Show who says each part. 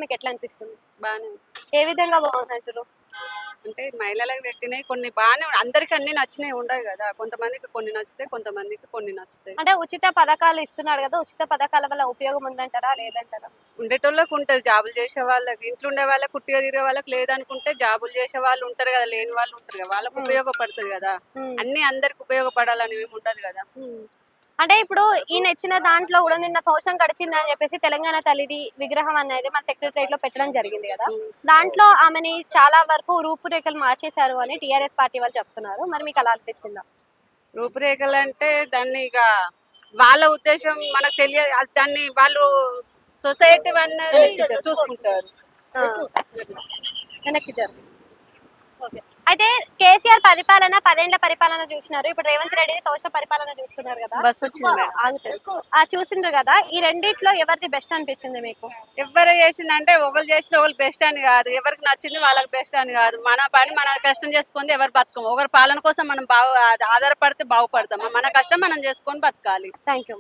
Speaker 1: మీకు ఎట్లా అనిపిస్తుంది?
Speaker 2: బానే
Speaker 1: ఏ విధంగా బాగుందంటారు?
Speaker 2: అంటే మహిళలకు పెట్టినవి కొన్ని బాగానే అందరికి అన్ని నచ్చినవి ఉండవు కదా, కొంతమందికి కొన్ని నచ్చుతాయి, కొంతమందికి కొన్ని నచ్చుతాయి.
Speaker 1: అంటే ఉచిత పథకాలు ఇస్తున్నాడు కదా, ఉచిత పథకాల వల్ల ఉపయోగం ఉందంటారా లేదంటారా?
Speaker 2: ఉండేటోళ్ళకి ఉంటుంది, జాబులు చేసే వాళ్ళకి, ఇంట్లో ఉండే వాళ్ళకి, కుట్టిగా తిరిగే వాళ్ళకి లేదనుకుంటే జాబులు చేసే వాళ్ళు ఉంటారు కదా, లేని వాళ్ళు ఉంటారు కదా, వాళ్ళకి ఉపయోగపడుతుంది కదా.
Speaker 1: ఉమ్.
Speaker 2: అన్ని అందరికి ఉపయోగపడాలని ఏమి ఉండదు కదా.
Speaker 1: ఉమ్. అంటే ఇప్పుడు ఈయన ఇచ్చిన దాంట్లో కూడా నిన్న సంవత్సరం గడిచింది అని చెప్పేసి తెలంగాణ తల్లిది విగ్రహం అనేది మన సెక్రటరియట్ లో పెట్టడం జరిగింది కదా. దాంట్లో ఆమెని చాలా వరకు రూపురేఖలు మార్చేశారు అని టిఆర్ఎస్ పార్టీ వాళ్ళు చెప్తున్నారు. మరి మీకు అలా అనిపించిందా?
Speaker 2: రూపురేఖలు అంటే దాన్ని ఇక వాళ్ళ ఉద్దేశం మనకు తెలియదు, దాన్ని వాళ్ళు సొసైటీ అన్నది చూసుకుంటారు.
Speaker 1: ఆ. వెనక్కి జరుగు. ఓకే. అయితే కేసీఆర్ పరిపాలన 10 ఏళ్ల పరిపాలన చూసినారు. ఇప్పుడు రేవంత్ రెడ్డి సంవత్సరం పరిపాలన చూస్తున్నారు కదా.
Speaker 2: బస్ వచ్చింది మేడం.
Speaker 1: ఆగుతుంది. ఆ చూసిండ్రు కదా, ఈ రెండిట్లో ఎవరిది బెస్ట్ అనిపించింది మీకు?
Speaker 2: ఎవరు చేసిందంటే ఒకరు చేసింది ఒకరు బెస్ట్ అని కాదు, ఎవరికి నచ్చింది వాళ్ళకి బెస్ట్ అని కాదు. మన పని మన కష్టం చేసుకుంది, ఎవరు బతుకం ఒకరి పాలన కోసం మనం ఆధారపడితే బాగుపడతాం. మన కష్టం మనం చేసుకొని బతకాలి.
Speaker 1: Thank you.